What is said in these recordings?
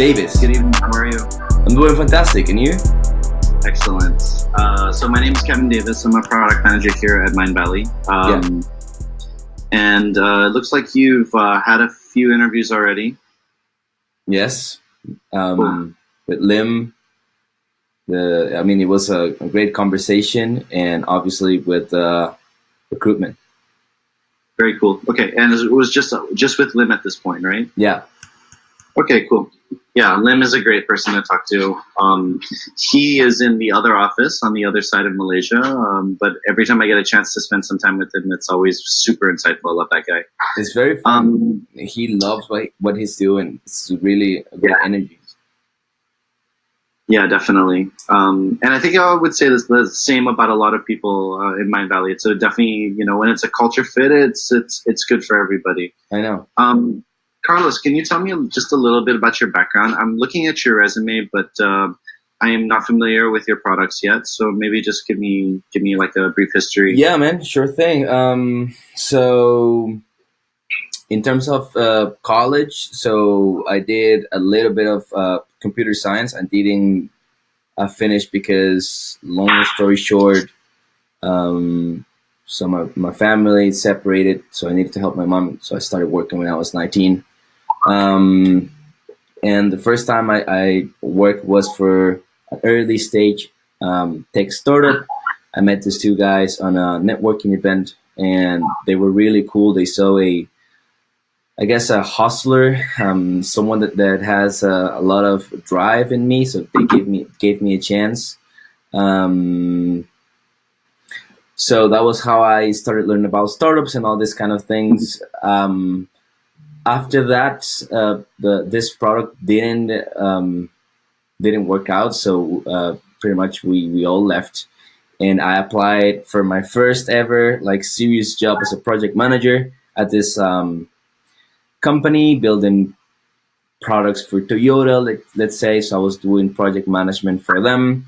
Davis. Good evening. How are you? I'm doing fantastic, and you? Excellent. So my name is Kevin Davis. I'm a product manager here at Mindvalley. And it looks like you've had a few interviews already. Yes. Cool. With Lim. It was a great conversation, and obviously with recruitment. Very cool. Okay, and it was just with Lim at this point, right? Yeah. Okay, cool. Yeah, Lim is a great person to talk to. He is in the other office on the other side of Malaysia, but every time I get a chance to spend some time with him, it's always super insightful. I love that guy. It's very fun. He loves what he's doing. It's really a great energy. Yeah, definitely. And I think I would say the same about a lot of people in Mindvalley. It's definitely, when it's a culture fit, it's good for everybody. I know. Carlos, can you tell me just a little bit about your background? I'm looking at your resume, but I am not familiar with your products yet. So maybe just give me like a brief history. Yeah, man, sure thing. So in terms of college, so I did a little bit of computer science. I didn't finish because, long story short, so my family separated, so I needed to help my mom. So I started working when I was 19. And the first time I worked was for an early stage tech startup. I met these two guys on a networking event, and they were really cool. They saw a hustler, someone that has a lot of drive in me. So they gave me a chance. So that was how I started learning about startups and all these kind of things. After that, this product didn't work out. So pretty much we all left, and I applied for my first ever serious job as a project manager at this company building products for Toyota, let's say. So I was doing project management for them.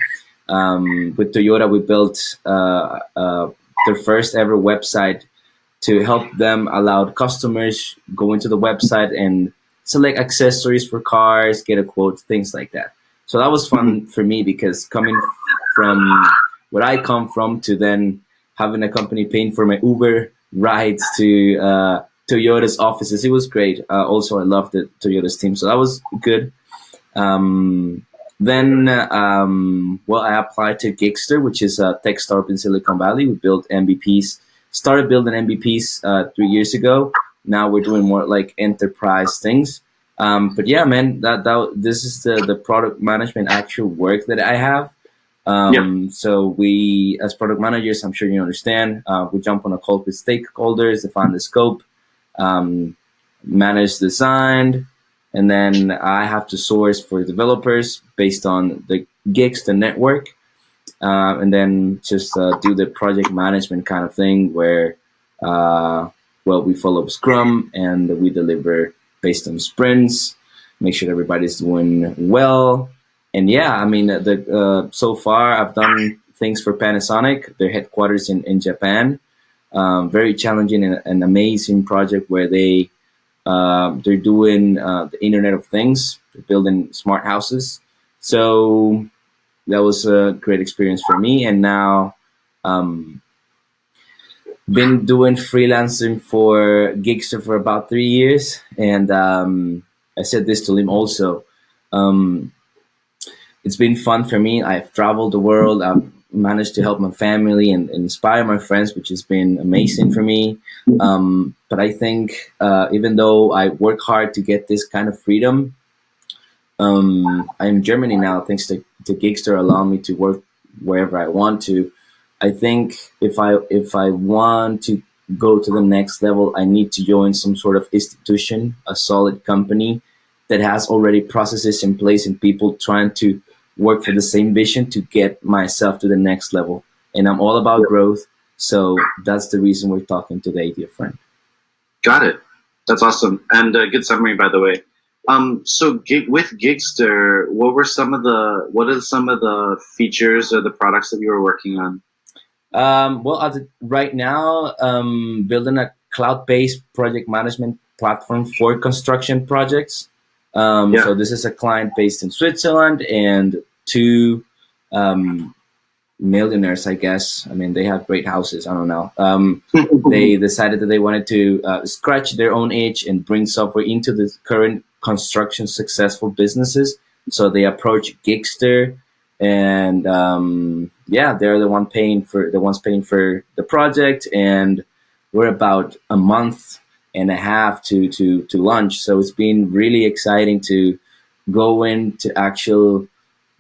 With Toyota, we built their first ever website to help them allow customers go into the website and select accessories for cars, get a quote, things like that. So that was fun for me, because coming from where I come from to then having a company paying for my Uber rides to Toyota's offices, it was great. Also, I loved the Toyota's team, so that was good. Then I applied to Gigster, which is a tech startup in Silicon Valley. We built MVPs, started building MVPs 3 years ago. Now we're doing more like enterprise things. But yeah, man, this is the product management actual work that I have. So we, as product managers, I'm sure you understand, we jump on a call with stakeholders, define the scope, manage design, and then I have to source for developers based on the gigs, the network, and then just do the project management kind of thing where, we follow Scrum and we deliver based on sprints, make sure everybody's doing well. And yeah, I mean, so far I've done things for Panasonic, their headquarters in Japan. Very challenging and amazing project where they're doing the Internet of Things, they're building smart houses. So that was a great experience for me. And now been doing freelancing for Gigster for about 3 years. And I said this to Lim also. It's been fun for me. I've traveled the world. I've managed to help my family and inspire my friends, which has been amazing for me. But I think even though I work hard to get this kind of freedom, I'm in Germany now, thanks to Gigster allowing me to work wherever I want to. I think if I want to go to the next level, I need to join some sort of institution, a solid company that has already processes in place and people trying to work for the same vision to get myself to the next level. And I'm all about growth. So that's the reason we're talking today, dear friend. Got it. That's awesome. And good summary, by the way. So with Gigster, what are some of the features or the products that you were working on? Right now, building a cloud-based project management platform for construction projects. Yeah. So this is a client based in Switzerland, and two um, millionaires, I guess. I mean, they have great houses. I don't know. They decided that they wanted to scratch their own itch and bring software into the current construction successful businesses. So they approach Gigster, and yeah, they're the ones paying for the project, and we're about a month and a half to launch. So it's been really exciting to go into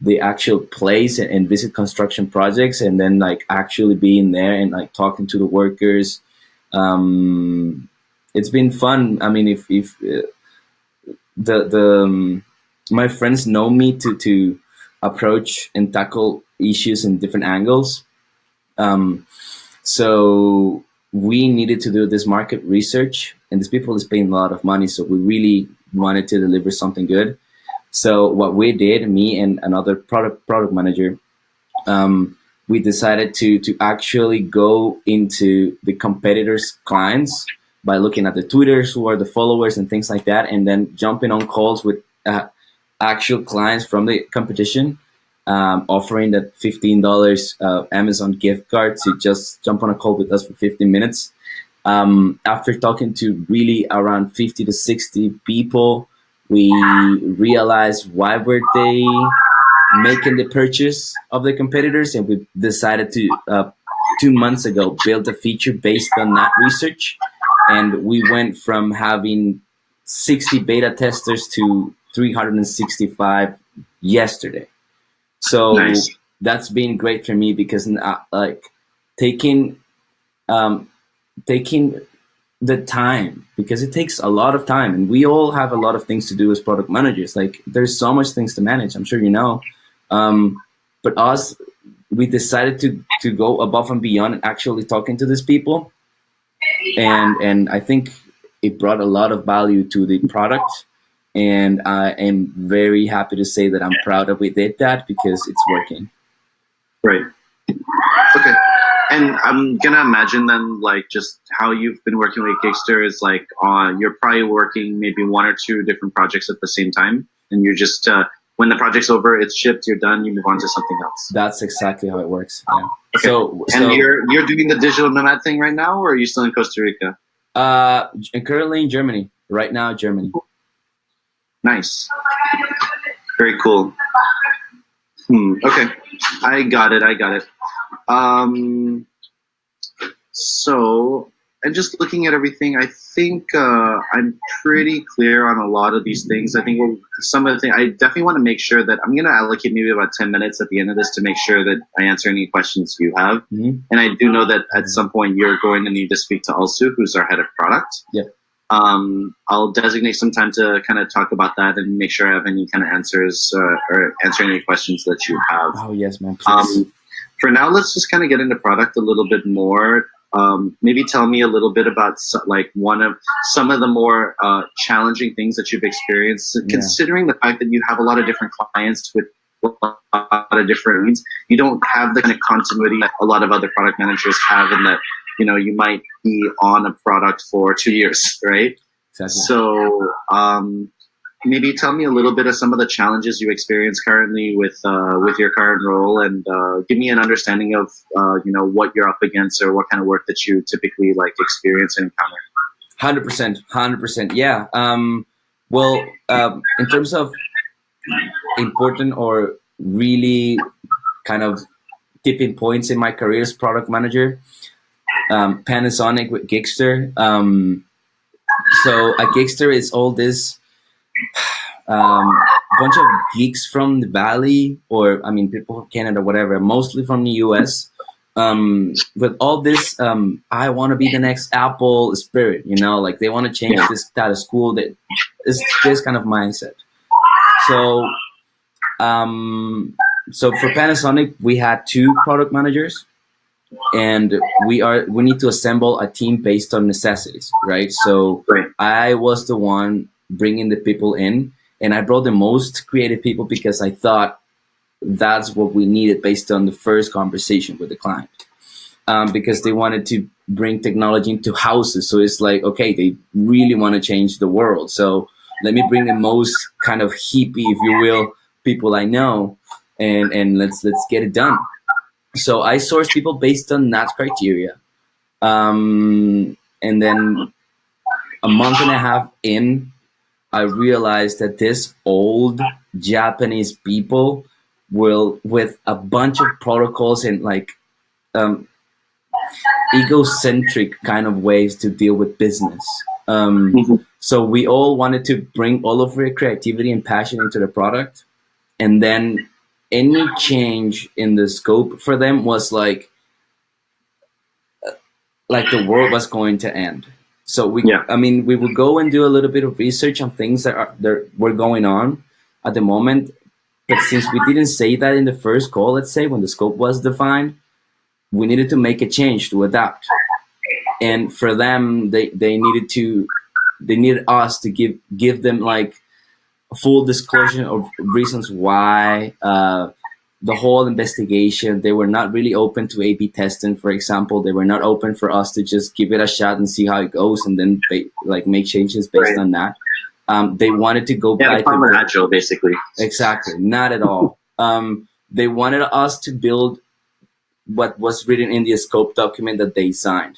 the actual place and visit construction projects, and then like actually being there and like talking to the workers. It's been fun. I mean, if the my friends know me to approach and tackle issues in different angles. um, so we needed to do this market research, and these people is paying a lot of money, so we really wanted to deliver something good. So what we did, me and another product manager, we decided to actually go into the competitors' clients by looking at the Twitters, who are the followers and things like that, and then jumping on calls with actual clients from the competition, offering that $15 Amazon gift card to just jump on a call with us for 15 minutes. After talking to really around 50 to 60 people, we realized why were they making the purchase of the competitors, and we decided to 2 months ago build a feature based on that research. And we went from having 60 beta testers to 365 yesterday. So Nice. that's been great for me, because like taking um, taking the time, because it takes a lot of time, and we all have a lot of things to do as product managers. Like there's so much things to manage, I'm sure you know. But us, we decided to go above and beyond and actually talking to these people, and I think it brought a lot of value to the product, and I am very happy to say that I'm proud that we did that, because it's working. Right. Okay. And I'm gonna imagine then, like, just how you've been working with Gigster is like, you're probably working maybe one or two different projects at the same time, and you're just when the project's over, it's shipped, you're done, you move on to something else. That's exactly how it works. Yeah. Okay. And you're doing the digital nomad thing right now, or are you still in Costa Rica? Currently in Germany right now, Germany. Nice. Very cool. Okay. I got it. So, and just looking at everything, I think I'm pretty clear on a lot of these things. I think some of the things, I definitely want to make sure that I'm going to allocate maybe about 10 minutes at the end of this to make sure that I answer any questions you have. Mm-hmm. And I do know that at some point you're going to need to speak to Alsu, who's our head of product. Yeah. I'll designate some time to kind of talk about that and make sure I have any kind of answers or answer any questions that you have. Oh, yes, man. Please. For now, let's just kind of get into product a little bit more. Maybe tell me a little bit about like some of the more challenging things that you've experienced, considering the fact that you have a lot of different clients with a lot of different needs. You don't have the kind of continuity that a lot of other product managers have, in that, you know, you might be on a product for 2 years, right? Exactly. So maybe tell me a little bit of some of the challenges you experience currently with your current role, and give me an understanding of what you're up against, or what kind of work that you typically like experience and encounter. 100%. Yeah. Well, in terms of important or really kind of tipping points in my career as product manager, Panasonic with Gigster. So at Gigster, it's all this bunch of geeks from the Valley, or I mean, people from Canada, whatever, mostly from the US, with all this, I want to be the next Apple spirit, like they want to change this status quo. That is this kind of mindset. So, so for Panasonic, we had two product managers, and we need to assemble a team based on necessities, right? So I was the one bringing the people in, and I brought the most creative people because I thought that's what we needed based on the first conversation with the client, because they wanted to bring technology into houses. So it's like, okay, they really want to change the world. So let me bring the most kind of hippie, if you will, people I know, and let's get it done. So I source people based on that criteria. And then a month and a half in, I realized that this old Japanese people will with a bunch of protocols and like um, egocentric kind of ways to deal with business. Mhm. So we all wanted to bring all of our creativity and passion into the product, and then any change in the scope for them was like the world was going to end. So Yeah. I mean, we would go and do a little bit of research on things that were going on at the moment. But since we didn't say that in the first call, let's say when the scope was defined, we needed to make a change to adapt. And for them, they needed us to give them like a full disclosure of reasons why. The whole investigation, they were not really open to A/B testing, for example. They were not open for us to just give it a shot and see how it goes, and then like make changes based Right. on that. They wanted to go Yeah, by the farmer the agile, basically. exactly, not at all. They wanted us to build what was written in the scope document that they signed.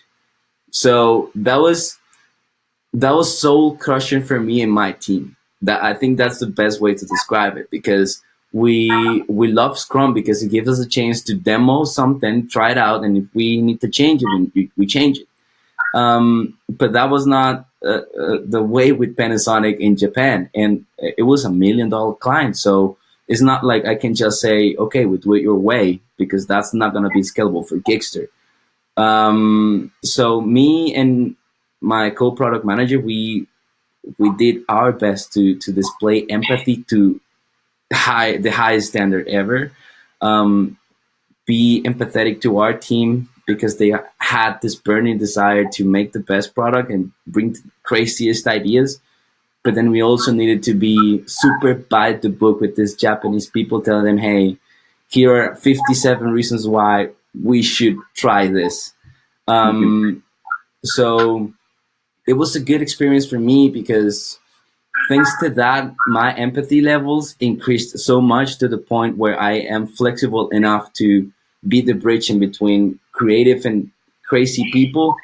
So that was soul crushing for me and my team. That I think that's the best way to describe it, because we love Scrum because it gives us a chance to demo something, try it out, and if we need to change it, we change it. But that was not the way with Panasonic in Japan, and it was $1 million client. So it's not like I can just say, okay, we do it your way, because that's not going to be scalable for Gigster. So me and my co-product manager, we did our best to display empathy to the highest standard ever. Um, be empathetic to our team because they had this burning desire to make the best product and bring the craziest ideas. But then we also needed to be super by the book with these Japanese people, telling them, hey, here are 57 reasons why we should try this. Mhm. So it was a good experience for me because thanks to that, my empathy levels increased so much to the point where I am flexible enough to be the bridge in between creative and crazy people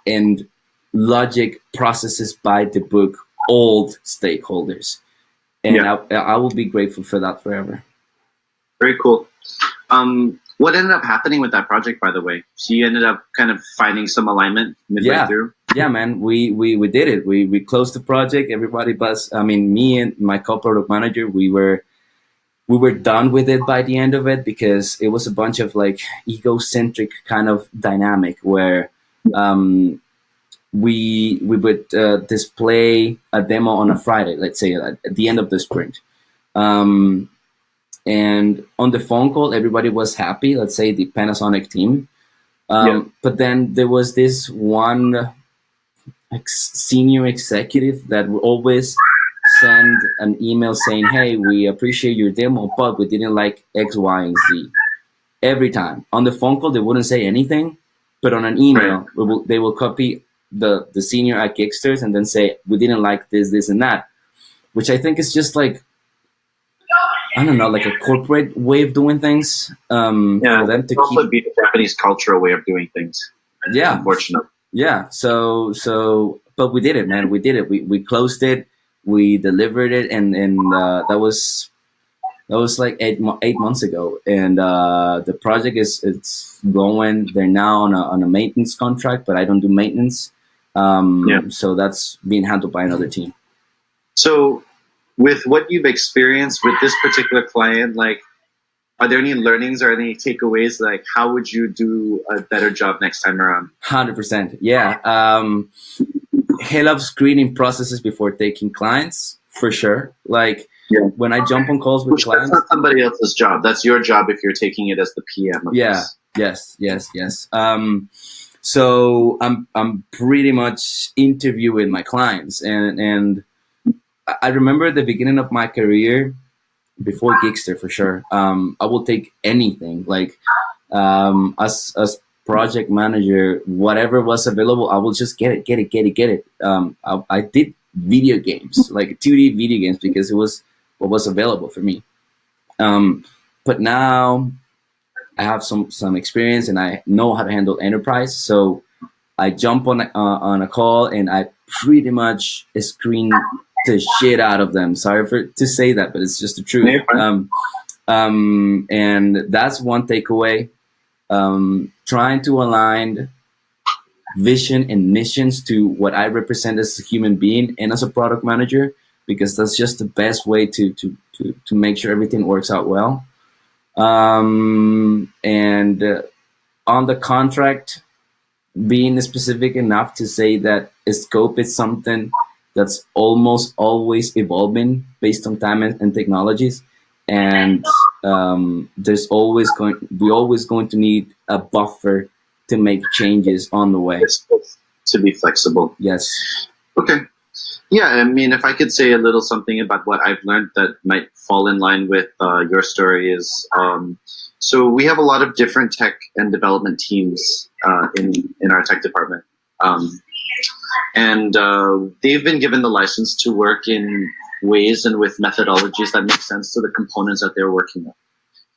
and logic processes by the book old stakeholders. And Yeah, I will be grateful for that forever. very cool. What ended up happening with that project, by the way? So you ended up kind of finding some alignment midway Yeah. through? Yeah, man, we did it. We closed the project. Everybody, but I mean, me and my co-product manager, we were done with it by the end of it because it was a bunch of like egocentric kind of dynamic where um, we would display a demo on a Friday, let's say at the end of the sprint. Um, and on the phone call, everybody was happy, let's say the Panasonic team. Yeah. But then there was this one senior executive that would always send an email saying, hey, we appreciate your demo, but we didn't like X, Y, and Z. Every time. On the phone call, they wouldn't say anything, but on an Right. email, they will copy the senior at Kicksters and then say, we didn't like this, and that, which I think is just like, I don't know, like a corporate way of doing things Yeah. for them It to can keep. also be the Japanese cultural way of doing things. It's Yeah, unfortunate. yeah. But we did it, man. We did it. We closed it. We delivered it, and that was like 8 months ago, and the project it's going. They're now on a maintenance contract, but I don't do maintenance, Yeah. so that's being handled by another team. So, with what you've experienced with this particular client, like, are there any learnings or any takeaways? Like, how would you do a better job next time around? 100%, yeah. Hell of screening processes before taking clients for sure. Like Yeah. when I jump on calls with Which that's clients. not somebody else's job. That's your job if you're taking it as the PM of Yeah. this. Yes. So I'm pretty much interviewing my clients, and I remember at the beginning of my career, before Gigster for sure, I will take anything. Like as project manager, whatever was available, I will just get it. I did video games, like 2D video games, because it was what was available for me. But now I have some experience and I know how to handle enterprise. So I jump on a call and I pretty much screen the shit out of them. Sorry to say that, but it's just the truth. And that's one takeaway. Trying to align vision and missions to what I represent as a human being and as a product manager, because that's just the best way to make sure everything works out well. And on the contract, being specific enough to say that a scope is something that's almost always evolving based on time and technologies, and we're always going to need a buffer to make changes on the way. To be flexible. Yes. Okay. Yeah, I mean, if I could say a little something about what I've learned that might fall in line with your story is, so we have a lot of different tech and development teams in our tech department. And they've been given the license to work in ways and with methodologies that make sense to the components that they're working on.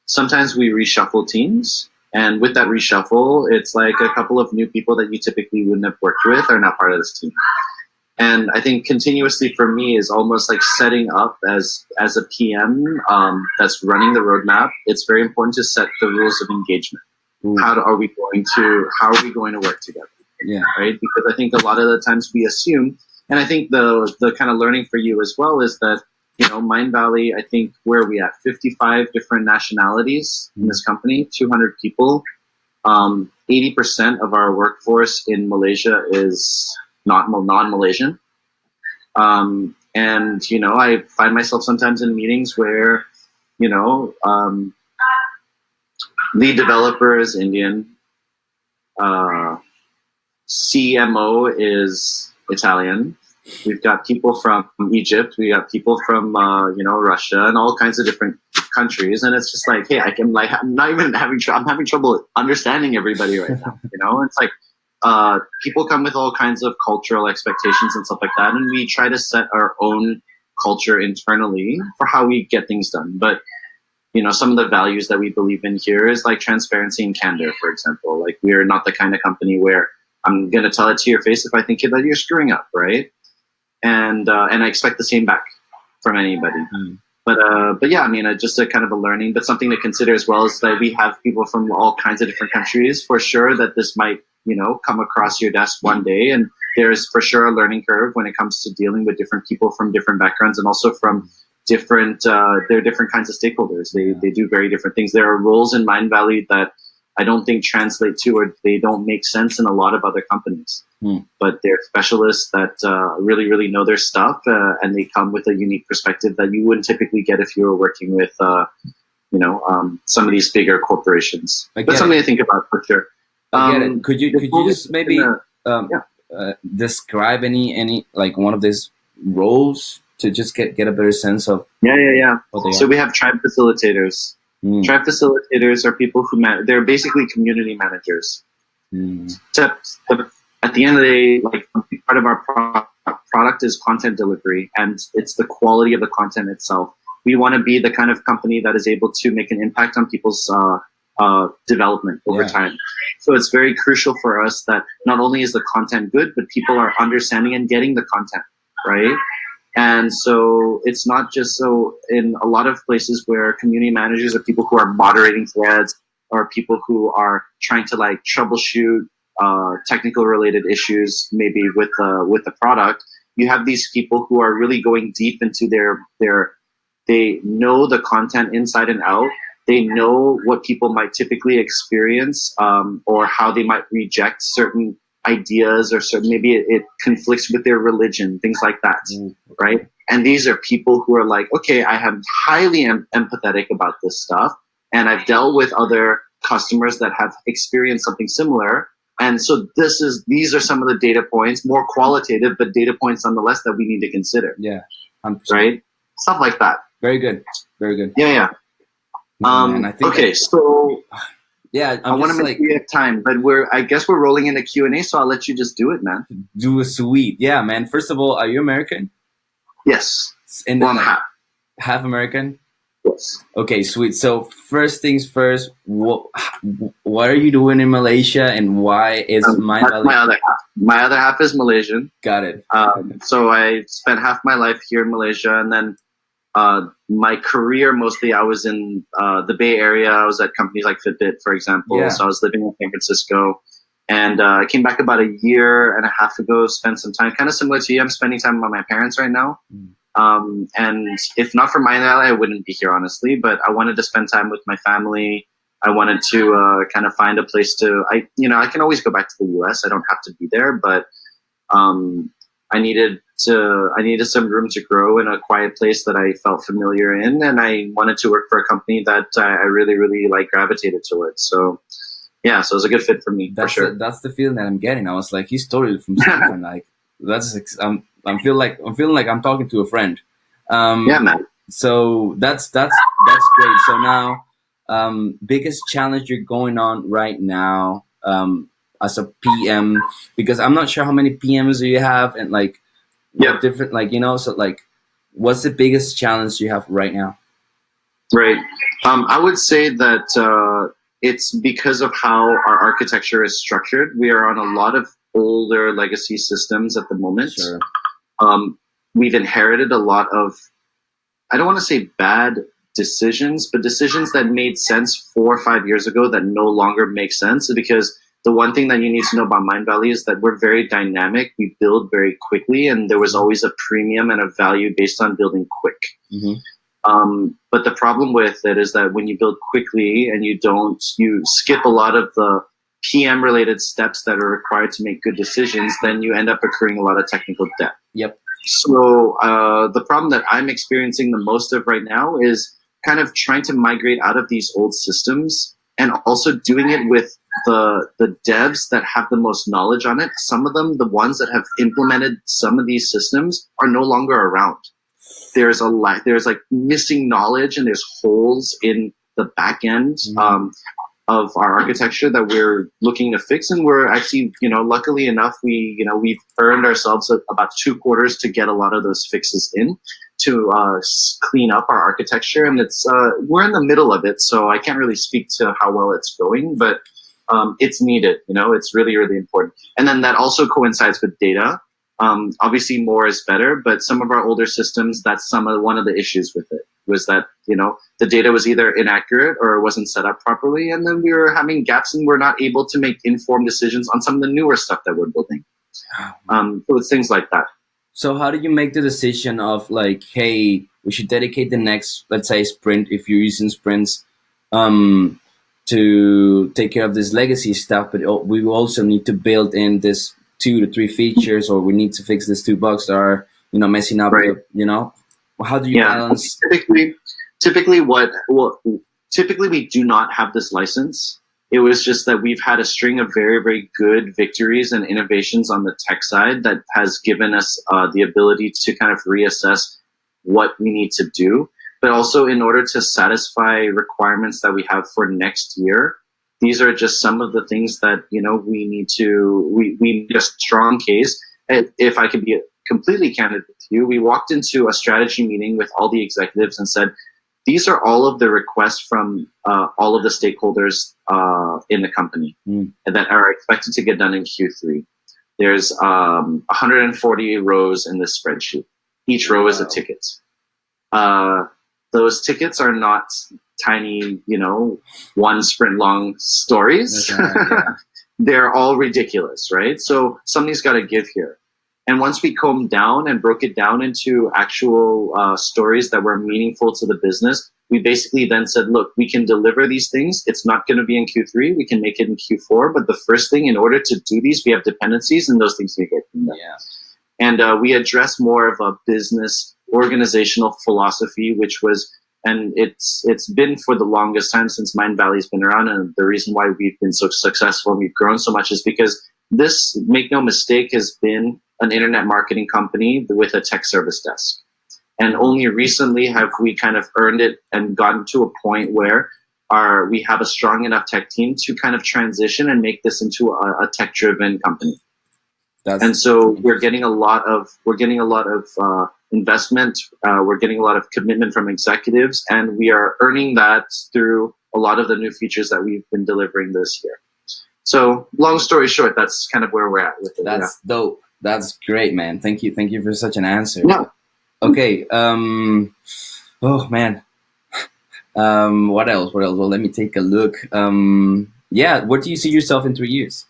Sometimes we reshuffle teams, and with that reshuffle, it's like a couple of new people that you typically wouldn't have worked with are not part of this team. And I think continuously for me is almost like setting up as a PM that's running the roadmap. It's very important to set the rules of engagement. How are we going to work together? Yeah. Right. Because I think a lot of the times we assume, and I think the kind of learning for you as well is that, Mindvalley, I think where are we at? 55 different nationalities in this company, 200 people. 80% of our workforce in Malaysia is not non-Malaysian. And, I find myself sometimes in meetings where, lead developer is Indian, CMO is Italian. We've got people from Egypt. We got people from, Russia and all kinds of different countries. And it's just like, hey, I'm not even I'm having trouble understanding everybody right now. It's like, people come with all kinds of cultural expectations and stuff like that. And we try to set our own culture internally for how we get things done. But, some of the values that we believe in here is like transparency and candor, for example. Like, we're not the kind of company where I'm going to tell it to your face if I think that you're screwing up, right? And I expect the same back from anybody. But yeah, I mean, just a kind of a learning, but something to consider as well is that we have people from all kinds of different countries. For sure that this might, come across your desk one day, and there's for sure a learning curve when it comes to dealing with different people from different backgrounds and also from different, they're different kinds of stakeholders. They do very different things. There are roles in Mindvalley that I don't think translate to, or they don't make sense in a lot of other companies. But they're specialists that really, really know their stuff, and they come with a unique perspective that you wouldn't typically get if you were working with, some of these bigger corporations. But something to think about for sure. I get it. Could you just maybe describe any like one of these roles to just get a better sense of? Yeah. So we have tribe facilitators. Tribe facilitators are people who they're basically community managers. Except at the end of the day, like, part of our product is content delivery, and it's the quality of the content itself. We want to be the kind of company that is able to make an impact on people's development over time. So it's very crucial for us that not only is the content good, but people are understanding and getting the content, right? And so it's not just so in a lot of places where community managers are people who are moderating threads or people who are trying to like troubleshoot technical related issues, maybe with the product. You have these people who are really going deep into they know the content inside and out. They know what people might typically experience, or how they might reject certain ideas, or maybe it conflicts with their religion, things like that, right? And these are people who are like, okay, I am highly empathetic about this stuff, and I've dealt with other customers that have experienced something similar. And so these are some of the data points, more qualitative, but data points nonetheless that we need to consider. Yeah. 100%. Right? Stuff like that. Very good. Very good. Yeah. Okay, so yeah, I want to make sure we have time, but I guess we're rolling into Q&A, so I'll let you just do it, man. Do a sweet. Yeah, man. First of all, are you American? Yes. And Well, I'm like half. half American. Yes. Okay, sweet. So first things first, what are you doing in Malaysia, and why is Mind That's my Valley? other half. My other half is Malaysian. Got it. So I spent half my life here in Malaysia, and then my career mostly I was in the Bay Area. I was at companies like Fitbit, for example. Yeah. So I was living in San Francisco, and I came back about a year and a half ago. Spent some time, kind of similar to you. I'm spending time with my parents right now. Mm. And if not for Mindvalley, I wouldn't be here, honestly. But I wanted to spend time with my family. I wanted to kind of find a place to. I can always go back to the U.S. I don't have to be there, but um, I needed some room to grow in a quiet place that I felt familiar in, and I wanted to work for a company that I really, really like gravitated towards. So yeah, so it was a good fit for me for sure. That's the feeling that I'm getting. I was like, he's totally from something like I'm feeling like I'm talking to a friend. Yeah, Um, man. so that's great. So now, biggest challenge you're going on right now, as a PM, because I'm not sure how many PMs do you have, and like Yeah. what different, like, so like, what's the biggest challenge you have right now? Right. I would say that it's because of how our architecture is structured. We are on a lot of older legacy systems at the moment. Sure. Um, we've inherited a lot of, I don't want to say bad decisions, but decisions that made sense 4 or 5 years ago that no longer make sense. Because the one thing that you need to know about Mindvalley is that we're very dynamic. We build very quickly, and there was always a premium and a value based on building quick. Mm-hmm. But the problem with it is that when you build quickly and you skip a lot of the PM related steps that are required to make good decisions, then you end up accruing a lot of technical debt. Yep. So the problem that I'm experiencing the most of right now is kind of trying to migrate out of these old systems, and also doing it with the devs that have the most knowledge on it. Some of them, the ones that have implemented some of these systems, are no longer around. There's like missing knowledge, and there's holes in the back end of our architecture that we're looking to fix. And we're actually, luckily enough, we've earned ourselves about 2 quarters to get a lot of those fixes in to clean up our architecture. And it's we're in the middle of it, so I can't really speak to how well it's going, but it's needed. It's really, really important. And then that also coincides with data. Obviously, more is better, but some of our older systems, that's one of the issues with it, was that the data was either inaccurate or it wasn't set up properly, and then we were having gaps, and we're not able to make informed decisions on some of the newer stuff that we're building. So it's things like that. So how do you make the decision of like, hey, we should dedicate the next, let's say, sprint, if you're using sprints, to take care of this legacy stuff, but we also need to build in this 2 to 3 features, or we need to fix these 2 bugs that are messing up. Right. How do you balance? Typically we do not have this license. It was just that we've had a string of very, very good victories and innovations on the tech side that has given us the ability to kind of reassess what we need to do. But also, in order to satisfy requirements that we have for next year, these are just some of the things that we need a strong case. If I could be completely candid with you, we walked into a strategy meeting with all the executives and said, these are all of the requests from all of the stakeholders in the company that are expected to get done in Q3. There's 140 rows in this spreadsheet. Each row is a ticket. Those tickets are not tiny, 1 sprint long stories. Yeah. They're all ridiculous, right? So something's got to give here. And once we combed down and broke it down into actual stories that were meaningful to the business, we basically then said, look, we can deliver these things. It's not going to be in Q3. We can make it in Q4. But the first thing, in order to do these, we have dependencies, and those things we get from them. Yeah. And we address more of a business organizational philosophy, which was, and it's been for the longest time since Mindvalley's been around. And the reason why we've been so successful and we've grown so much is because this, make no mistake, has been an internet marketing company with a tech service desk. And only recently have we kind of earned it and gotten to a point where we have a strong enough tech team to kind of transition and make this into a tech-driven company. And so we're getting a lot of investment. We're getting a lot of commitment from executives, and we are earning that through a lot of the new features that we've been delivering this year. So, long story short, that's kind of where we're at with it. That's dope. That's great, man. Thank you. Thank you for such an answer. Yeah. Okay. Oh man. What else? What else? Well, let me take a look. Yeah. Where do you see yourself in 3 years?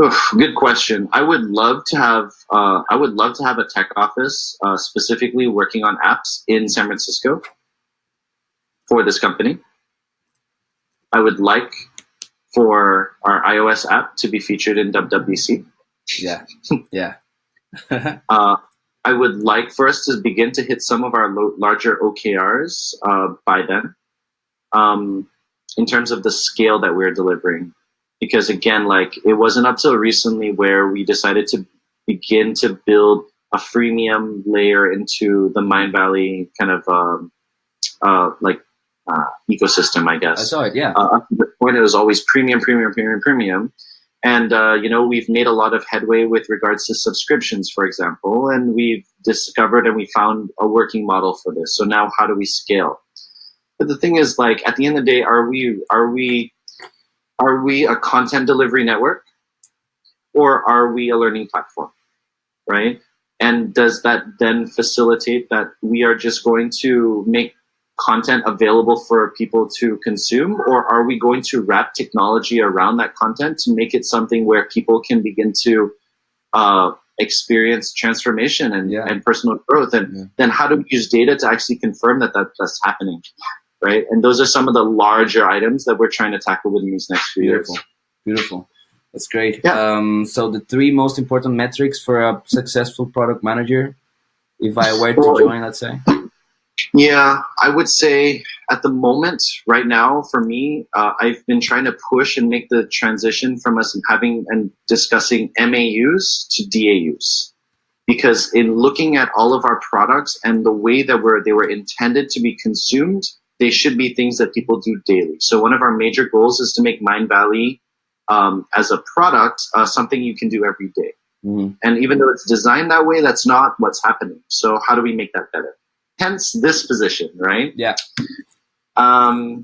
Oof, good question. I would love to have. I would love to have a tech office, specifically working on apps in San Francisco for this company. I would like for our iOS app to be featured in WWDC. Yeah. Yeah. I would like for us to begin to hit some of our larger OKRs by then, in terms of the scale that we're delivering. Because again, like it wasn't up till recently where we decided to begin to build a freemium layer into the Mindvalley kind of ecosystem, I guess. I saw it. Yeah. Up to the point it was always premium, premium, premium, premium. And, we've made a lot of headway with regards to subscriptions, for example, and we've discovered and we found a working model for this. So now how do we scale? But the thing is, like, at the end of the day, are we a content delivery network, or are we a learning platform, right? And does that then facilitate that we are just going to make content available for people to consume, or are we going to wrap technology around that content to make it something where people can begin to experience transformation and personal growth? And then how do we use data to actually confirm that that's happening, right? And those are some of the larger items that we're trying to tackle within these next few years. Beautiful. That's great. Yeah. So the 3 most important metrics for a successful product manager, if I were to join, let's say. Yeah, I would say at the moment, right now, for me, I've been trying to push and make the transition from us having and discussing MAUs to DAUs. Because in looking at all of our products and the way that they were intended to be consumed, they should be things that people do daily. So one of our major goals is to make Mindvalley as a product something you can do every day. Mm-hmm. And even though it's designed that way, that's not what's happening. So how do we make that better? Hence this position, right? Yeah. I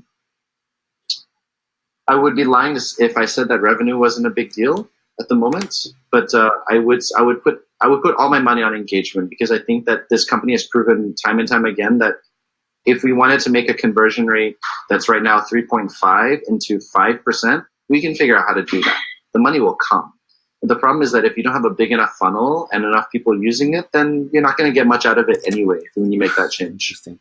would be lying if I said that revenue wasn't a big deal at the moment, but I would put all my money on engagement, because I think that this company has proven time and time again that if we wanted to make a conversion rate that's right now 3.5 into 5%, we can figure out how to do that. The money will come. The problem is that if you don't have a big enough funnel and enough people using it, then you're not going to get much out of it anyway when you make that change. Interesting.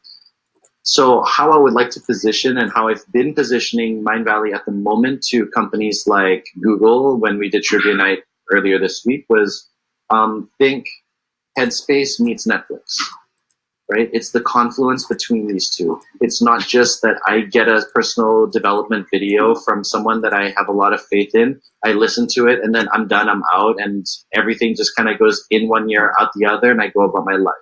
So how I would like to position, and how I've been positioning Mindvalley at the moment to companies like Google when we did Trivia Night earlier this week, was think Headspace meets Netflix. Right? It's the confluence between these two. It's not just that I get a personal development video from someone that I have a lot of faith in, I listen to it, and then I'm done, I'm out, and everything just kind of goes in one ear, out the other, and I go about my life.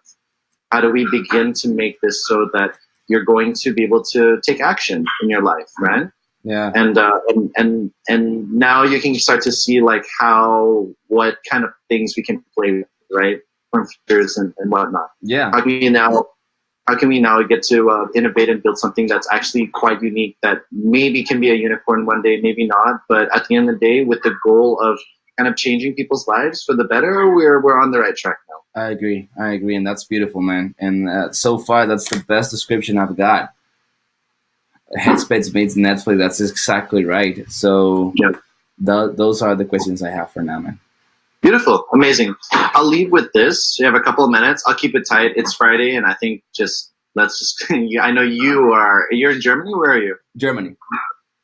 How do we begin to make this so that you're going to be able to take action in your life, right? Yeah. And now you can start to see like what kind of things we can play with, right? From features and whatnot. Yeah. How can we now get to innovate and build something that's actually quite unique, that maybe can be a unicorn one day, maybe not, but at the end of the day, with the goal of kind of changing people's lives for the better, we're on the right track now. I agree, and that's beautiful, man. And so far, that's the best description I've got. Headspace meets Netflix. That's exactly right. So those are the questions I have for now, man. Beautiful. Amazing. I'll leave with this. You have a couple of minutes. I'll keep it tight. It's Friday, and I think I know you're in Germany. Where are you? Germany.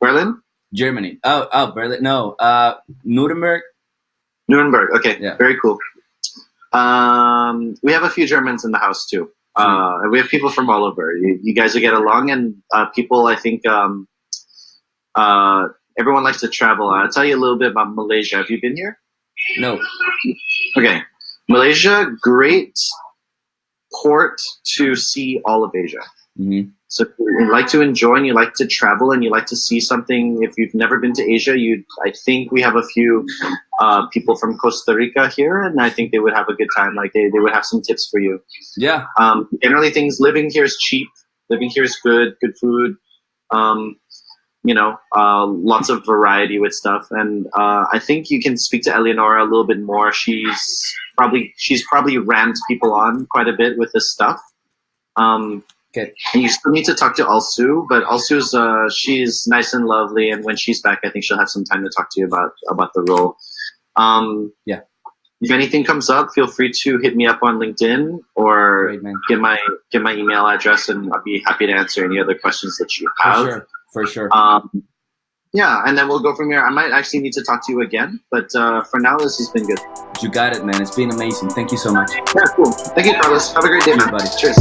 Berlin? Germany. Oh, Berlin. No, Nuremberg. Nuremberg. Okay. Yeah. Very cool. We have a few Germans in the house too. We have people from all over. You guys will get along, and people, I think, everyone likes to travel. I'll tell you a little bit about Malaysia. Have you been here? No. Okay. Malaysia, great port to see all of Asia. Hmm. So if you like to enjoy and you like to travel and you like to see something, if you've never been to Asia, I think we have a few people from Costa Rica here, and I think they would have a good time. Like they would have some tips for you. Yeah. Generally, living here is cheap. Living here is good food. Um, lots of variety with stuff, and I think you can speak to Eleonora a little bit more. She's probably rammed people on quite a bit with this stuff. Okay. And you still need to talk to Alsu, but she's nice and lovely, and when she's back, I think she'll have some time to talk to you about the role. Yeah. If anything comes up, feel free to hit me up on LinkedIn or Great, man. get my email address, and I'll be happy to answer any other questions that you have. For sure. Yeah, and then we'll go from here. I might actually need to talk to you again, but for now, this has been good. You got it, man. It's been amazing. Thank you so much. Yeah, cool. Thank you, Carlos. Have a great day, man. Buddy. Cheers.